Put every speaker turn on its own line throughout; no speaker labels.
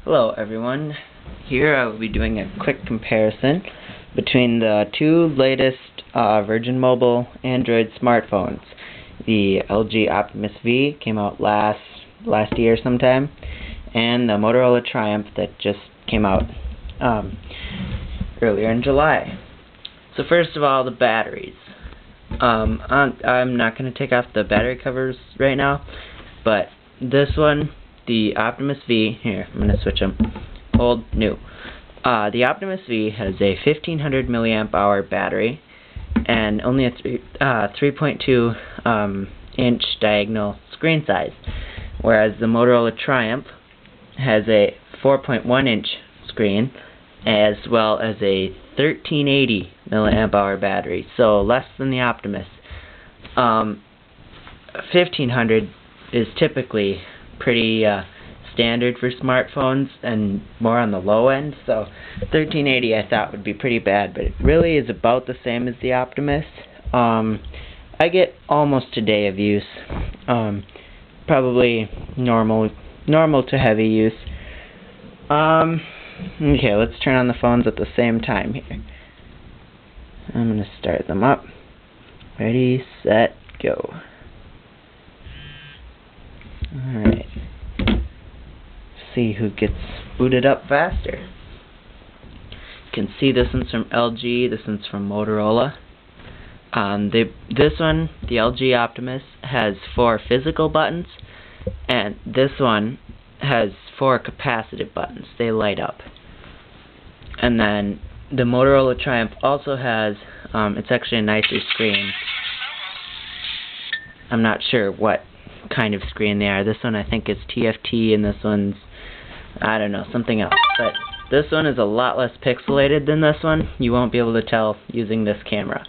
Hello everyone. Here I will be doing a quick comparison between the two latest Virgin Mobile Android smartphones. The LG Optimus V came out last year sometime, and the Motorola Triumph that just came out earlier in July. So first of all, the batteries. I'm not going to take off the battery covers right now, but this one, the Optimus V, here, I'm going to switch them, old, new. The Optimus V has a 1500 milliamp hour battery and only a 3.2 inch diagonal screen size, whereas the Motorola Triumph has a 4.1 inch screen as well as a 1380 milliamp hour battery, so less than the Optimus. 1500 is typically pretty standard for smartphones and more on the low end, so 1380 I thought would be pretty bad, but it really is about the same as the Optimus. I get almost a day of use, probably normal to heavy use. Okay, let's turn on the phones at the same time here. I'm going to start them up. Ready, set, go. Alright. See who gets booted up faster. You can see this one's from LG, this one's from Motorola. This one, the LG Optimus, has 4 physical buttons, and this one has 4 capacitive buttons. They light up. And then the Motorola Triumph also has, it's actually a nicer screen. I'm not sure what kind of screen they are. This one I think is TFT, and this one's, I don't know, something else. But this one is a lot less pixelated than this one. You won't be able to tell using this camera.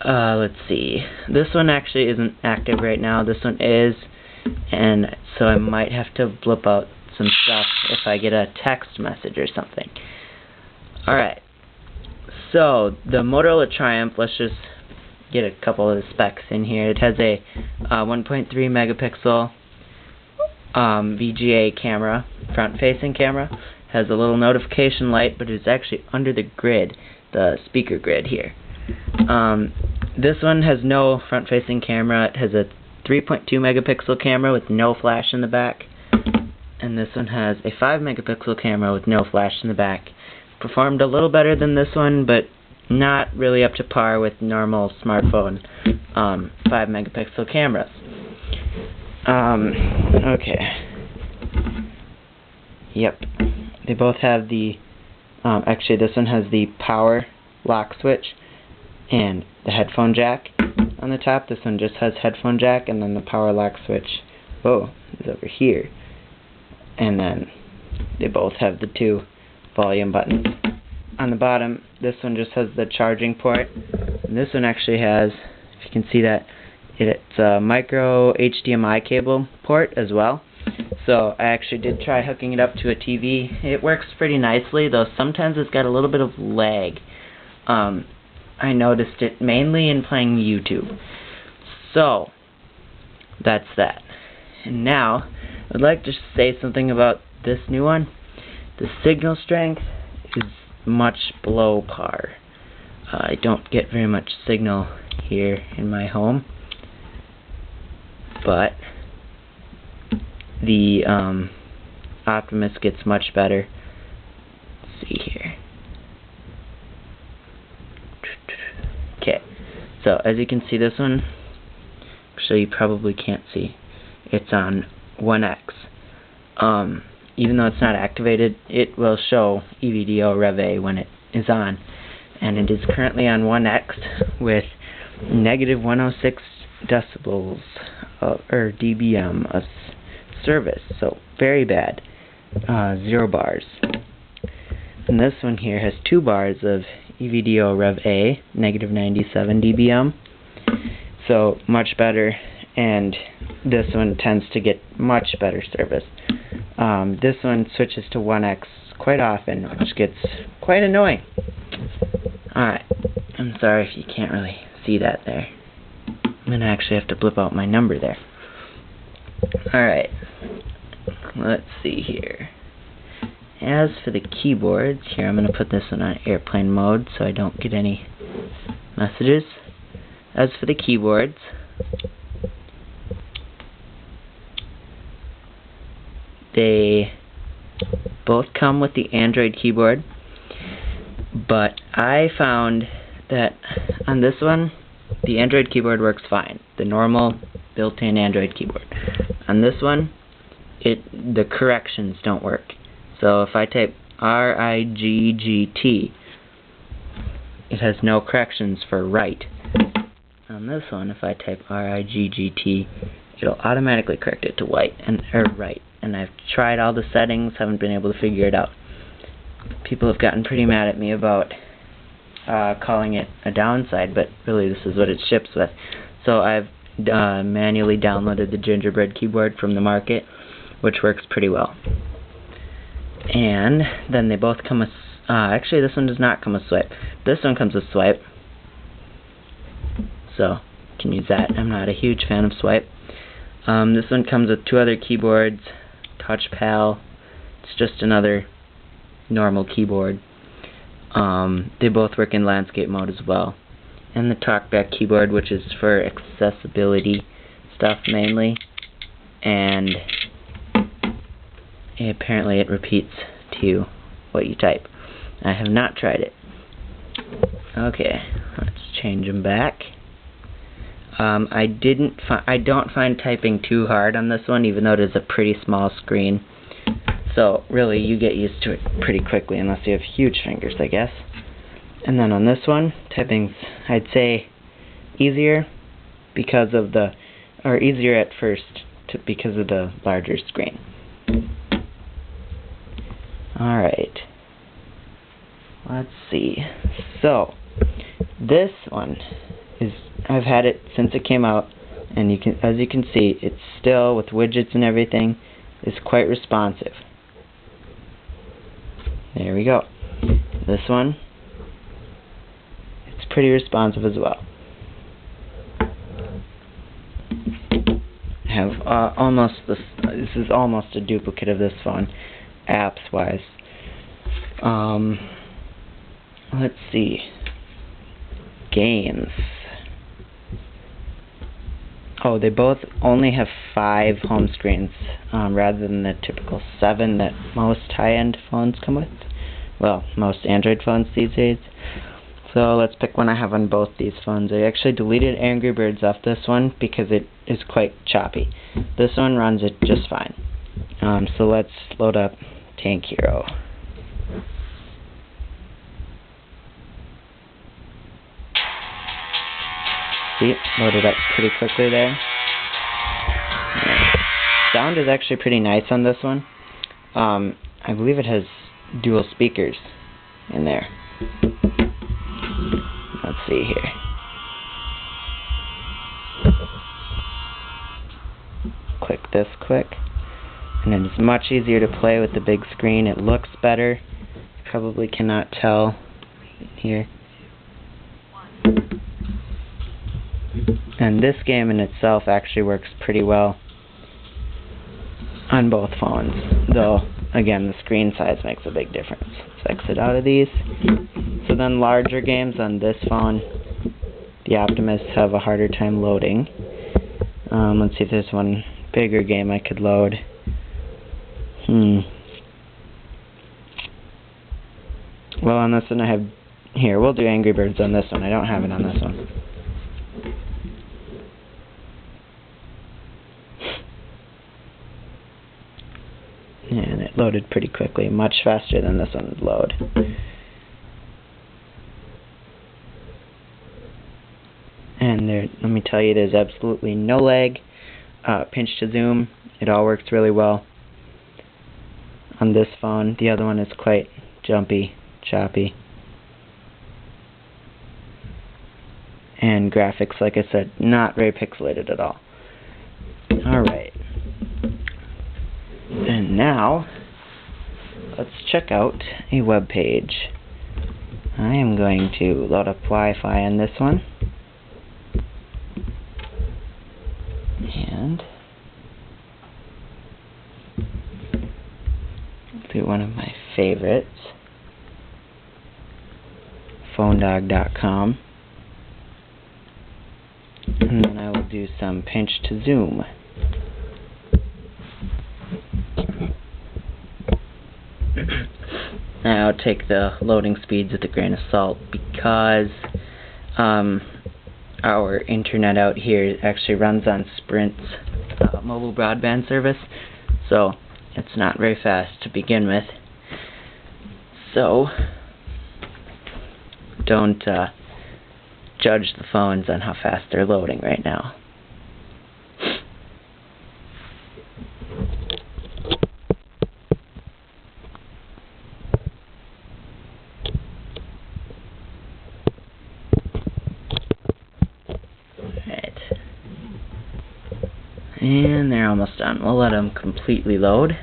Let's see. This one actually isn't active right now. This one is, and so I might have to blip out some stuff if I get a text message or something. Alright. So, the Motorola Triumph, let's just get a couple of the specs in here. It has a 1.3 megapixel VGA camera, front-facing camera. Has a little notification light, but it's actually under the grid, the speaker grid here. This one has no front-facing camera. It has a 3.2 megapixel camera with no flash in the back. And this one has a 5 megapixel camera with no flash in the back. Performed a little better than this one, but not really up to par with normal smartphone 5 megapixel cameras. Okay. Yep. They both have the, actually this one has the power lock switch and the headphone jack on the top. This one just has headphone jack, and then the power lock switch, is over here. And then they both have the 2 volume buttons. On the bottom, this one just has the charging port, and this one actually has, if you can see that, it's a micro HDMI cable port as well. So I actually did try hooking it up to a TV. It works pretty nicely, though sometimes it's got a little bit of lag. I noticed it mainly in playing YouTube. So, that's that. And now, I'd like to say something about this new one. The signal strength is much below par. I don't get very much signal here in my home, but the Optimus gets much better. Let's see here. Okay, so as you can see, this one, actually you probably can't see, it's on 1X. Even though it's not activated, it will show EVDO Rev A when it is on, and it is currently on 1X with negative 106 decibels or dBm of service, so very bad. 0 bars. And this one here has 2 bars of EVDO Rev A, negative 97 dBm, so much better, and this one tends to get much better service. This one switches to 1X quite often, which gets quite annoying. Alright, I'm sorry if you can't really see that there. I'm going to actually have to blip out my number there. Alright, let's see here. As for the keyboards, here I'm going to put this one on airplane mode so I don't get any messages. As for the keyboards, they both come with the Android keyboard, but I found that on this one, the Android keyboard works fine. The normal built-in Android keyboard. On this one, the corrections don't work. So if I type RIGGT, it has no corrections for right. On this one, if I type RIGGT, it'll automatically correct it to right. And I've tried all the settings, haven't been able to figure it out. People have gotten pretty mad at me about calling it a downside, but really this is what it ships with. So I've manually downloaded the gingerbread keyboard from the market, which works pretty well. And then they both come with, actually this one does not come with swipe. This one comes with swipe, so you can use that. I'm not a huge fan of swipe. This one comes with two other keyboards, TouchPal. It's just another normal keyboard. They both work in landscape mode as well. And the TalkBack keyboard, which is for accessibility stuff mainly. And apparently it repeats to what you type. I have not tried it. Okay, let's change them back. I don't find typing too hard on this one, even though it is a pretty small screen. So really, you get used to it pretty quickly, unless you have huge fingers, I guess. And then on this one, typing's, I'd say, easier because of the, or easier at first because of the larger screen. Alright, let's see. So, this one is, I've had it since it came out, and as you can see, it's still, with widgets and everything, is quite responsive. There we go. This one, it's pretty responsive as well. I have this is almost a duplicate of this phone, apps wise. Let's see. Games. Oh, they both only have 5 home screens, rather than the typical 7 that most high-end phones come with. Well, most Android phones these days. So let's pick one I have on both these phones. I actually deleted Angry Birds off this one because it is quite choppy. This one runs it just fine. So let's load up Tank Hero. See, loaded up pretty quickly there. Yeah. Sound is actually pretty nice on this one. I believe it has dual speakers in there. Let's see here. Click this quick. And it is much easier to play with the big screen. It looks better. You probably cannot tell here. And this game in itself actually works pretty well on both phones, though again the screen size makes a big difference. Let's exit out of these. So then larger games on this phone, the Optimus have a harder time loading. Let's see if there's one bigger game I could load. Well, on this one I have, here, we'll do Angry Birds on this one. I don't have it on this one. And it loaded pretty quickly, much faster than this one would load. And there, let me tell you, there's absolutely no lag. Pinch to zoom, it all works really well on this phone. The other one is quite jumpy, choppy. And graphics, like I said, not very pixelated at all. Alright. And now, let's check out a web page. I am going to load up Wi-Fi on this one. And through one of my favorites, phonedog.com, and then I will do some pinch to zoom. Now I'll take the loading speeds with a grain of salt because our internet out here actually runs on Sprint's mobile broadband service, so it's not very fast to begin with. So don't judge the phones on how fast they're loading right now. And they're almost done. We'll let them completely load.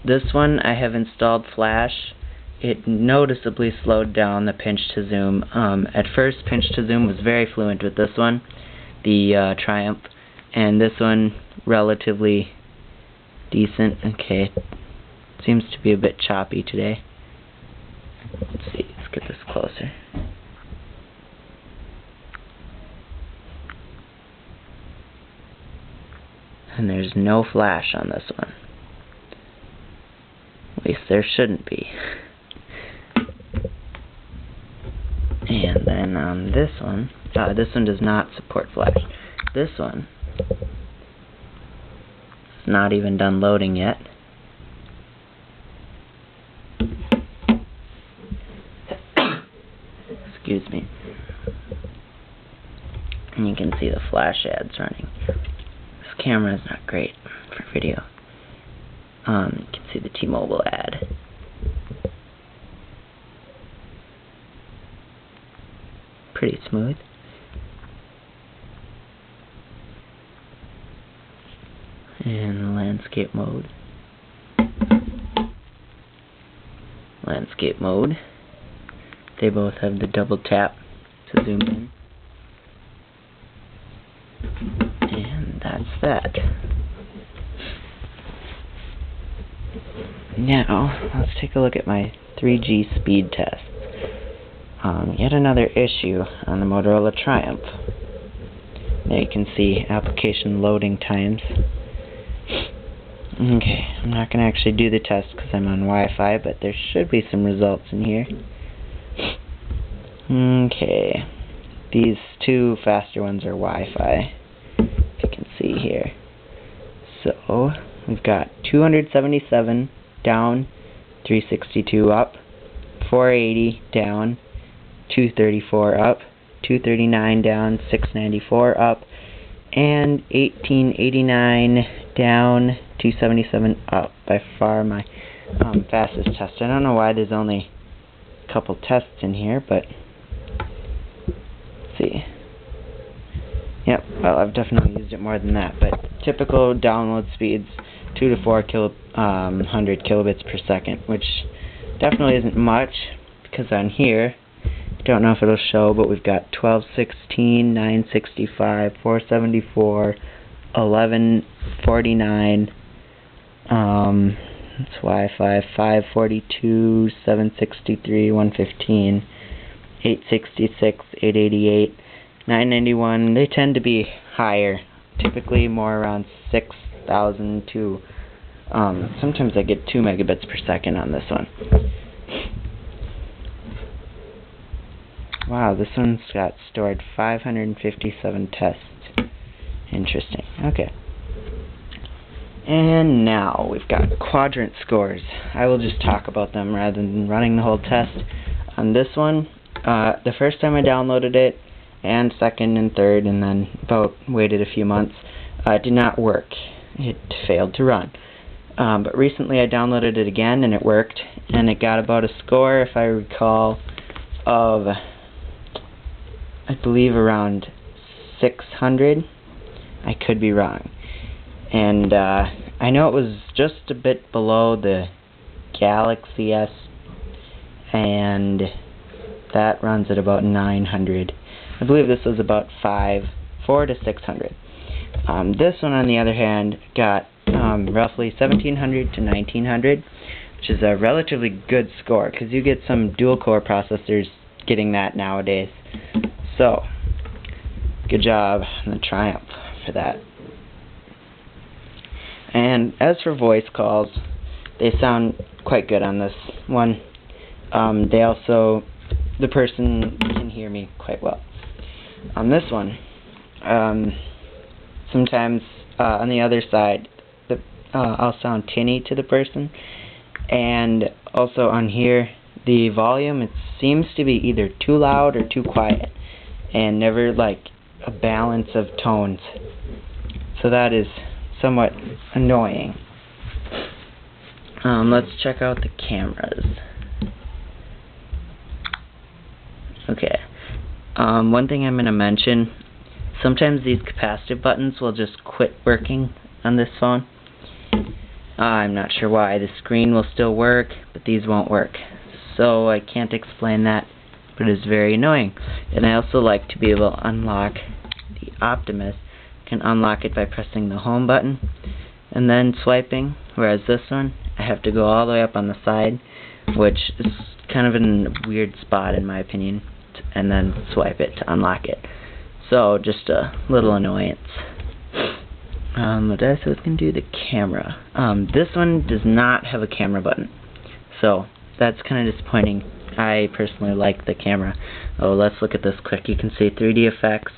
This one I have installed Flash. It noticeably slowed down the pinch to zoom. At first, pinch to zoom was very fluent with this one, the Triumph, and this one relatively decent. Okay, seems to be a bit choppy today. Let's see. Let's get this closer. And there's no flash on this one. At least there shouldn't be. And then on this one does not support flash. This one, it's not even done loading yet. Excuse me. And you can see the flash ads running. This camera is not great for video. You can see the T-Mobile ad. Pretty smooth. And landscape mode. Landscape mode. They both have the double tap to zoom in. And that's that. Now, let's take a look at my 3G speed test. Yet another issue on the Motorola Triumph. There you can see application loading times. Okay, I'm not going to actually do the test because I'm on Wi-Fi, but there should be some results in here. Okay, these two faster ones are Wi-Fi, if you can see here. So, we've got 277 down, 362 up, 480 down, 234 up, 239 down, 694 up, and 1889 down, 277 up. By far my fastest test. I don't know why there's only a couple tests in here, but let's see. Yep, well, I've definitely used it more than that, but typical download speeds 2 to 400 kilobits per second, which definitely isn't much, because on here, don't know if it'll show, but we've got 1216, 965, 474, 1149, that's Wi-Fi, 542, 763, 115, 866, 888, 991. They tend to be higher, typically more around 6,000 to, sometimes I get 2 megabits per second on this one. Wow, this one's got stored 557 tests. Interesting. Okay. And now we've got quadrant scores. I will just talk about them rather than running the whole test. On this one, the first time I downloaded it, and second and third, and then waited a few months, it did not work. It failed to run. But recently I downloaded it again and it worked, and it got about a score, if I recall, of I believe around 600. I could be wrong. And I know it was just a bit below the Galaxy S, and that runs at about 900. I believe this was about 400 to 600. This one, on the other hand, got roughly 1700 to 1900, which is a relatively good score, because you get some dual-core processors getting that nowadays. So, good job on the Triumph for that. And as for voice calls, they sound quite good on this one. The person can hear me quite well. On this one, sometimes on the other side, I'll sound tinny to the person, and also on here, the volume, it seems to be either too loud or too quiet, and never like a balance of tones. So that is somewhat annoying. Let's check out the cameras. Okay. One thing I'm going to mention, sometimes these capacitive buttons will just quit working on this phone. I'm not sure why. The screen will still work, but these won't work. So I can't explain that, but it's very annoying. And I also like to be able to unlock the Optimus. I can unlock it by pressing the home button and then swiping, whereas this one, I have to go all the way up on the side, which is kind of in a weird spot in my opinion, and then swipe it to unlock it. So just a little annoyance. What else I was going to do? The camera. This one does not have a camera button, so that's kind of disappointing. I personally like the camera. Oh, let's look at this quick. You can see 3D effects.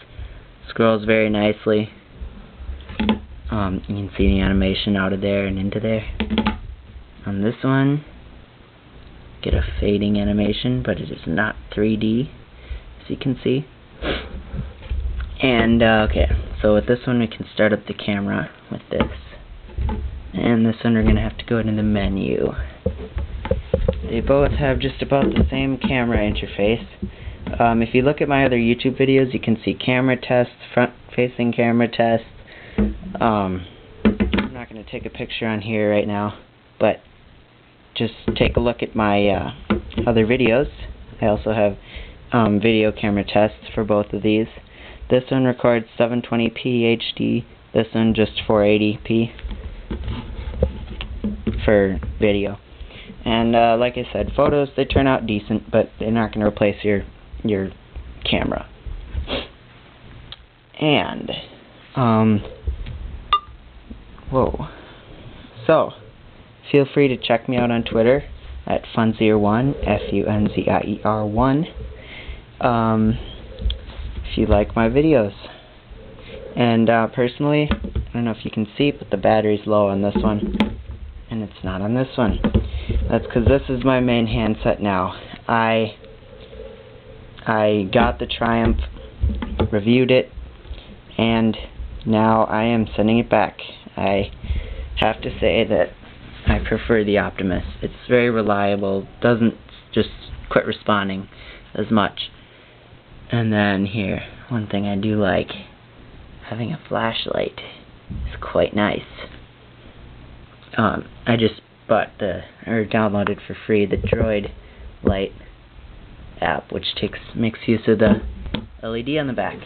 Scrolls very nicely. You can see the animation out of there and into there. On this one, get a fading animation, but it is not 3D, as you can see. And, okay, so with this one we can start up the camera with this. And this one we're going to have to go into the menu. They both have just about the same camera interface. If you look at my other YouTube videos, you can see camera tests, front-facing camera tests. I'm not going to take a picture on here right now, but just take a look at my other videos. I also have video camera tests for both of these. This one records 720p HD, this one just 480p for video. And like I said, photos, they turn out decent, but they're not going to replace your camera. And, whoa. So, feel free to check me out on Twitter at Funzier1, Funzier1. If you like my videos. And personally, I don't know if you can see, but the battery's low on this one, and it's not on this one. That's because this is my main handset now. I got the Triumph, reviewed it, and now I am sending it back. I have to say that I prefer the Optimus. It's very reliable, doesn't just quit responding as much. And then here, one thing I do like, having a flashlight is quite nice. I just downloaded for free the Droid Light app, which makes use of the LED on the back.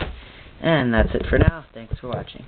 And that's it for now. Thanks for watching.